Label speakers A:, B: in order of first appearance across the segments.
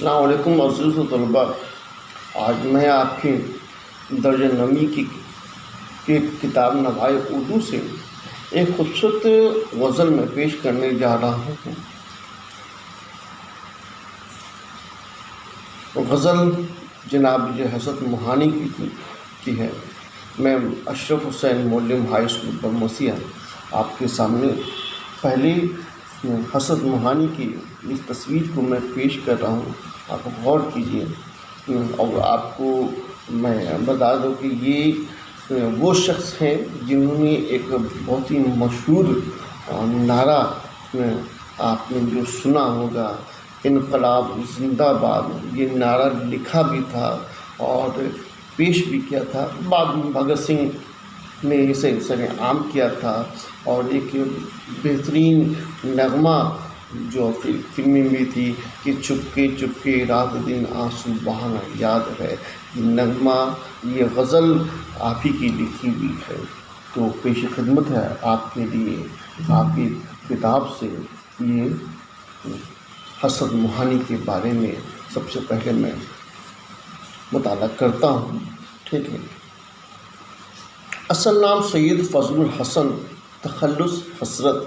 A: السلام علیکم عزیز طلباء، آج میں آپ کی درجہ نویں کی کتاب نوائے اردو سے ایک خوبصورت غزل میں پیش کرنے جا رہا ہوں۔ غزل جناب حضرت موہانی کی ہے۔ میں اشرف حسین معلم ہائی اسکول پر مسیح آپ کے سامنے پہلی حضرت موہانی کی اس تصویر کو میں پیش کر رہا ہوں، آپ غور کیجیے۔ اور آپ کو میں بتا دوں کہ یہ وہ شخص ہیں جنہوں نے ایک بہت ہی مشہور نعرہ آپ نے جو سنا ہوگا، انقلاب زندہ باد، یہ نعرہ لکھا بھی تھا اور پیش بھی کیا تھا۔ بعد میں بھگت سنگھ نے اسے عام کیا تھا اور ایک بہترین نغمہ جو فلمیں بھی تھی کہ چپکے چپکے رات دن آنسو بہانا یاد ہے، یہ نغمہ، یہ غزل آپ ہی کی لکھی ہوئی ہے۔ تو پیش خدمت ہے آپ کے لیے، آپ کی کتاب سے یہ حضرت موہانی کے بارے میں سب سے پہلے میں مطالعہ کرتا ہوں، ٹھیک ہے۔ اصل نام سید فضل الحسن تخلص حسرت۔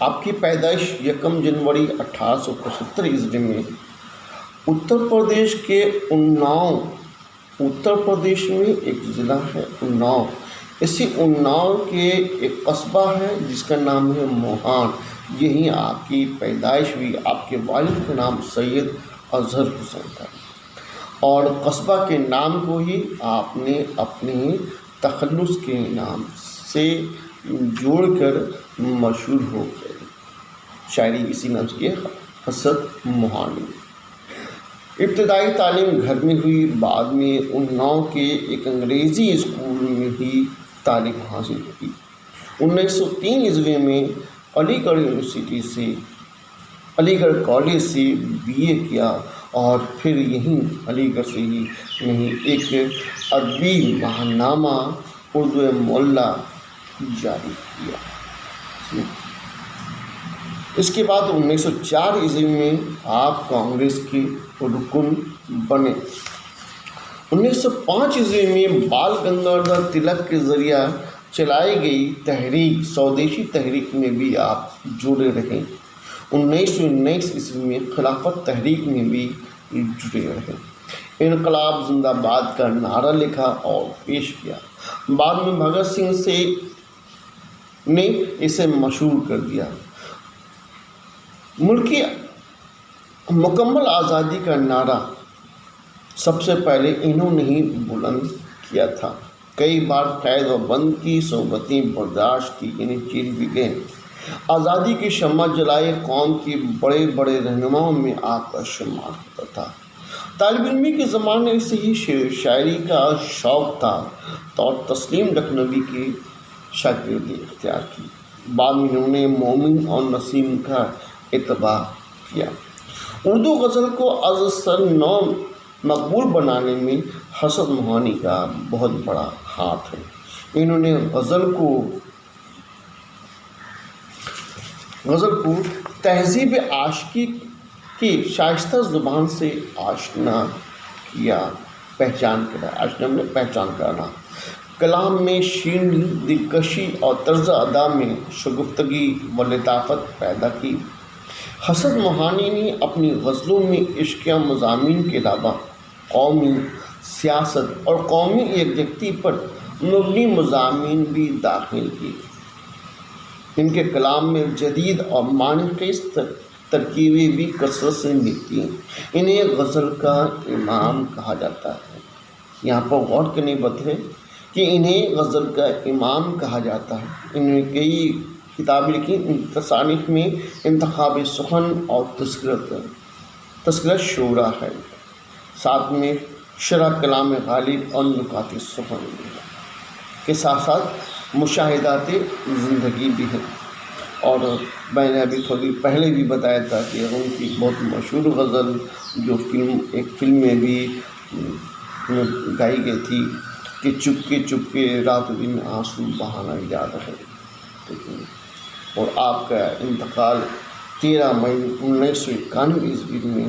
A: آپ کی پیدائش 1 جنوری 1875 عیسوی میں اتر پردیش کے اناؤ، اتر پردیش میں ایک ضلع ہے اناؤ، اسی اناؤ کے ایک قصبہ ہے جس کا نام ہے موہان، یہیں آپ کی پیدائش ہوئی۔ آپ کے والد کا نام سید اظہر حسین تھا اور قصبہ کے نام کو ہی آپ نے اپنے تخلص کے نام سے جوڑ کر مشہور ہو گئے۔ شاعری اسی نام سے حضرت موہانی۔ ابتدائی تعلیم گھر میں ہوئی، بعد میں اناؤ کے ایک انگریزی اسکول میں ہی تعلیم حاصل کی۔ 1903 عیسوی میں علی گڑھ یونیورسٹی سے، علی گڑھ کالج سے BA کیا اور پھر یہیں علی گڑھ سے ہی ایک ادبی ماہنامہ اردو معلیٰ جاری کیا۔ اس کے بعد 1904 عیسوی میں آپ کانگریس کے رکن بنے۔ 1905 عیسوی میں بال گنگادھر تلک کے ذریعہ چلائی گئی تحریک سودیشی تحریک میں بھی آپ جڑے رہے۔ 1919 عیسوی میں خلافت تحریک میں بھی جڑے رہے۔ انقلاب زندہ باد کا نعرہ لکھا اور پیش کیا۔ بعد میں بھگت سنگھ نے اسے مشہور کر دیا۔ ملک کی مکمل آزادی کا نعرہ سب سے پہلے انہوں نے ہی بلند کیا تھا۔ کئی بار قید و بند کی صحبتیں برداشت کی، یعنی جیل بھی گئے۔ آزادی کی شمع جلائے، قوم کی بڑے بڑے رہنماؤں میں آپ کا شمار ہوتا تھا۔ طالب علمی کے زمانے سے ہی شاعری کا شوق تھا اور تسلیم لکھنوی کی شاگردی اختیار کی۔ بعد میں انہوں نے مومن اور نسیم کا اتباع کیا۔ اردو غزل کو از سر نو مقبول بنانے میں حضرت موہانی کا بہت بڑا ہاتھ ہے۔ انہوں نے غزل کو تہذیب عاشقی کی شائستہ زبان سے آشنا کیا، پہچان کرانا۔ کلام میں شیرینی، دلکشی اور طرز ادا میں شگفتگی و لطافت پیدا کی۔ حضرت موہانی نے اپنی غزلوں میں عشقیہ مضامین کے علاوہ قومی سیاست اور قومی یکجہتی پر مبنی مضامین بھی داخل کیے۔ ان کے کلام میں جدید اور معنی خیز ترکیبیں بھی کثرت سے ملتی ہیں۔ انہیں غزل کا امام کہا جاتا ہے۔ یہاں پر غور کرنے کی بات ہے کہ انہیں غزل کا امام کہا جاتا ہے۔ انہوں نے کئی کتابیں لکھی، تصانیف میں انتخاب سخن اور تذکرہ شعراء ہے، ساتھ میں شرح کلام غالب اور نکات سخن کے ساتھ ساتھ مشاہدات زندگی بھی ہیں۔ اور میں نے ابھی تھوڑی پہلے بھی بتایا تھا کہ ان کی بہت مشہور غزل جو ایک فلم میں بھی گائی گئی تھی کہ چپکے چپکے رات دن آنسو بہانا یاد ہے، اور آپ کا انتقال 13 مئی 1991 عیسوی میں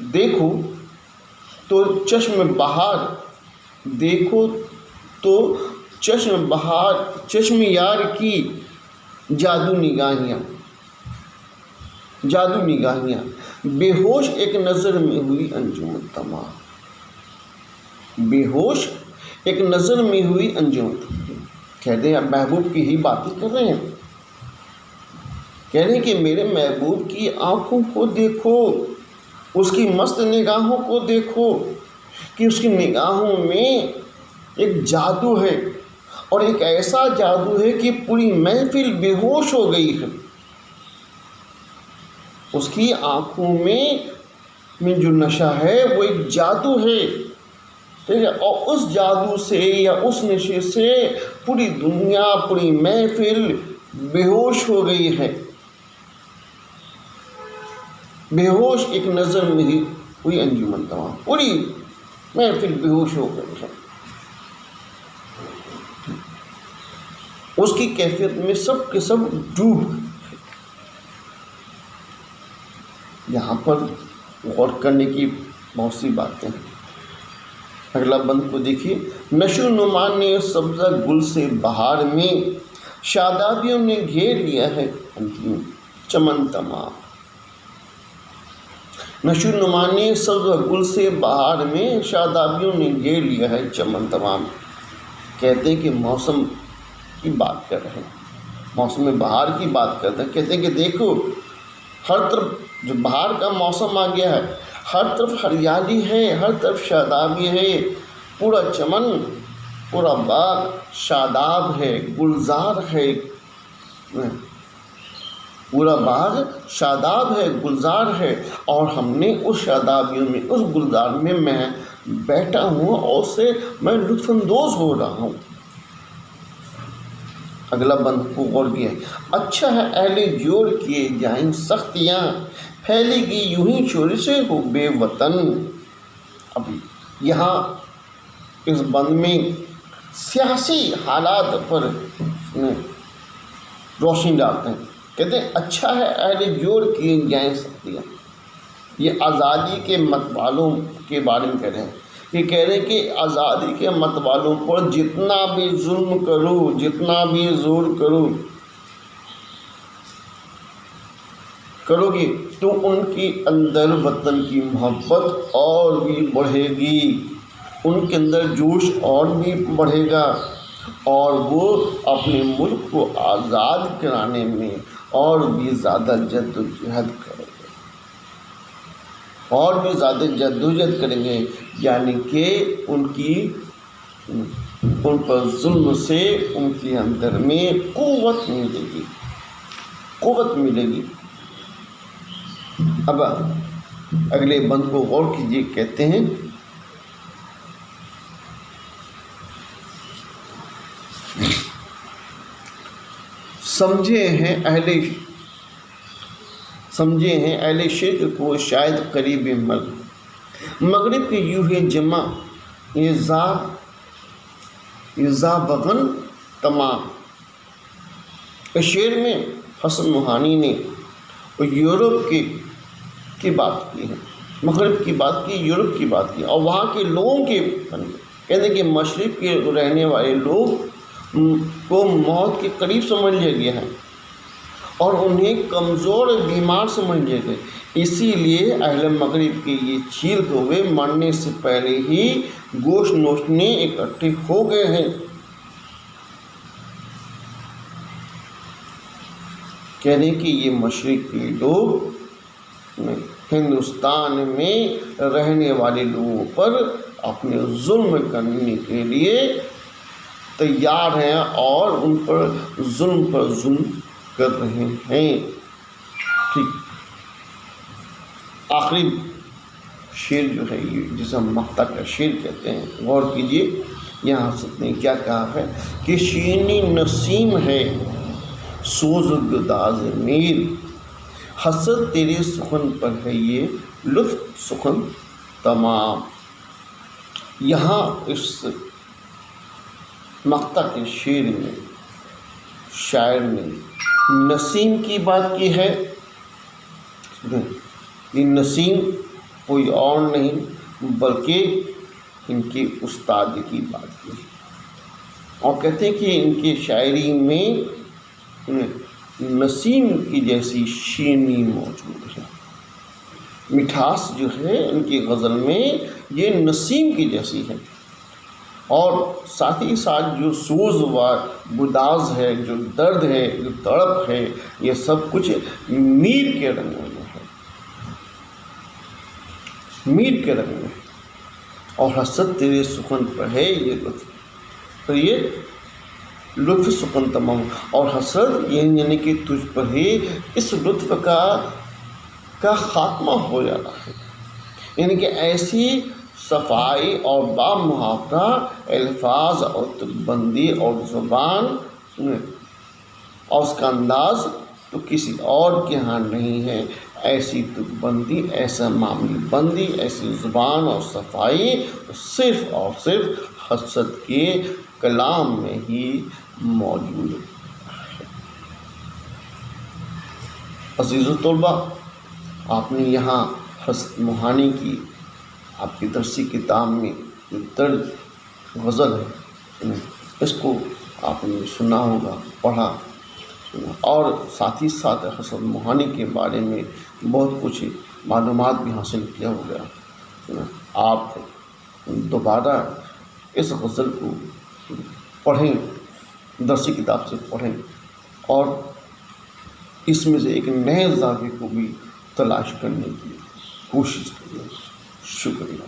A: دیکھو تو چشم بہار، دیکھو تو چشم بہار، چشم یار کی جادو نگاہیاں، جادو نگاہیاں، بے ہوش ایک نظر میں ہوئی انجمن تمام، بے ہوش ایک نظر میں ہوئی انجمن۔ کہتے ہیں اب محبوب کی ہی باتیں کر رہے ہیں، کہہ رہے ہیں کہ میرے محبوب کی آنکھوں کو دیکھو، اس کی مست نگاہوں کو دیکھو، کہ اس کی نگاہوں میں ایک جادو ہے، اور ایک ایسا جادو ہے کہ پوری محفل بے ہوش ہو گئی ہے۔ اس کی آنکھوں میں جو نشہ ہے وہ ایک جادو ہے، ٹھیک ہے، اور اس جادو سے یا اس نشے سے پوری دنیا، پوری محفل بے ہوش ہو گئی ہے۔ بے ہوش ایک نظر میں ہی ہوئی انجمن تمام، پوری محفل بے ہوش ہو گئی ہے۔ اس کی کیفیت میں سب کے سب ڈوب گئے۔ یہاں پر غور کرنے کی بہت سی باتیں ہیں۔ اگلا بند کو دیکھیے، نشو نما نے سبزہ گل سے بہار میں، شادابیوں نے گھیر لیا ہے چمن تمام۔ نشو نما نے سبزہ گل سے بہار میں، شادابیوں نے گھیر لیا ہے چمن تمام۔ کہتے ہیں کہ موسم کی بات کر رہے ہیں، موسم بہار کی بات کرتے ہیں، کہتے ہیں کہ دیکھو ہر طرف جو بہار کا موسم آ گیا ہے، ہر طرف ہریالی ہے، ہر طرف شادابی ہے، پورا چمن، پورا باغ شاداب ہے، گلزار ہے، پورا باغ شاداب ہے، گلزار ہے، اور ہم نے اس شادابیوں میں، اس گلزار میں میں بیٹھا ہوں اور اس سے میں لطف اندوز ہو رہا ہوں۔ اگلا بند کو غور کیا، اچھا ہے اہل جوڑ کیے جائیں سختیاں، پھیلے گی یوں ہی شور سے ہو بے وطن۔ اب یہاں اس بند میں سیاسی حالات پر روشنی ڈالتے ہیں، کہتے ہیں اچھا ہے اہل جوڑ کیے جائیں سختیاں۔ یہ آزادی کے مت والوں کے بارے میں کہہ رہے ہیں، یہ کہہ رہے ہیں کہ آزادی کے مت والوں پر جتنا بھی ظلم کرو، جتنا بھی زور کرو گے تو ان کے اندر وطن کی محبت اور بھی بڑھے گی، ان کے اندر جوش اور بھی بڑھے گا، اور وہ اپنے ملک کو آزاد کرانے میں اور بھی زیادہ جد و جہد کریں گے، اور بھی زیادہ جدوجہد کریں گے، یعنی کہ ان پر ظلم سے ان کے اندر میں قوت ملے گی، قوت ملے گی۔ اب اگلے بند کو غور کیجیے، کہتے ہیں سمجھے ہیں اہل شرک کو شاید قریب مغرب کے یوں ہے جمع اذا بغن تمام۔ اس شعر میں حسن موہانی نے یورپ کی بات کی ہے، مغرب کی بات کی، یورپ کی بات کی، اور وہاں کے لوگوں کے کہتے ہیں کہ مشرق کے رہنے والے لوگ کو موت کے قریب سمجھ لیا گیا ہے، اور انہیں کمزور اور بیمار سمجھ لیا گیا، اسی لیے اہل مغرب کے یہ چیل ہوئے مرنے سے پہلے ہی گوشت نوچنے اکٹھے ہو گئے ہیں۔ کہہ رہے کہ یہ مشرق کے لوگ ہندوستان میں رہنے والے لوگوں پر اپنے ظلم کرنے کے لیے تیار ہیں، اور ان پر ظلم کر رہے ہیں۔ ٹھیک، آخری شعر جو ہے یہ جسے ہم مقطع کا شعر کہتے ہیں، غور کیجیے یہاں حضرت نے کیا کہا ہے کہ شیریں نسیم ہے سوز گداز میر، حسرت تیرے سخن پر ہے یہ لطف سخن تمام۔ یہاں اس مقطع کے شعر میں شاعر نے نسیم کی بات کی ہے، یہ نسیم کوئی اور نہیں بلکہ ان کے استاد کی بات کی، اور کہتے ہیں کہ ان کی شاعری میں نسیم کی جیسی شیرینی موجود ہے، مٹھاس جو ہے ان کی غزل میں یہ نسیم کی جیسی ہے، اور ساتھ ہی ساتھ جو سوز و گداز ہے، جو درد ہے، جو تڑپ ہے، یہ سب کچھ میر کے رنگوں میں ہے، میر کے رنگ میں، اور حسرت تیرے سخن پر ہے یہ لطف، تو یہ لطف سخن تمام، اور حسرت یعنی کہ تجھ پر ہے اس لطف کا خاتمہ ہو جاتا ہے، یعنی کہ ایسی صفائی اور با محاورہ الفاظ اور بندی اور زبان اور اس کا انداز تو کسی اور کے ہاں نہیں ہے، ایسی تک بندی، ایسا معمولی بندی، ایسی زبان اور صفائی صرف اور صرف حسرت کے کلام میں ہی موجود ہے۔ عزیز الطلباء، آپ نے یہاں حسرت موہانی کی آپ کی درسی کتاب میں جو درج غزل ہے اس کو آپ نے سنا ہوگا، پڑھا، اور ساتھ ہی ساتھ حسرت موہانی کے بارے میں بہت کچھ معلومات بھی حاصل کیا ہوگا۔ آپ دوبارہ اس غزل کو پڑھیں، درسی کتاب سے پڑھیں، اور اس میں سے ایک نئے زاویے کو بھی تلاش کرنے کی کوشش کریں۔ شکریہ۔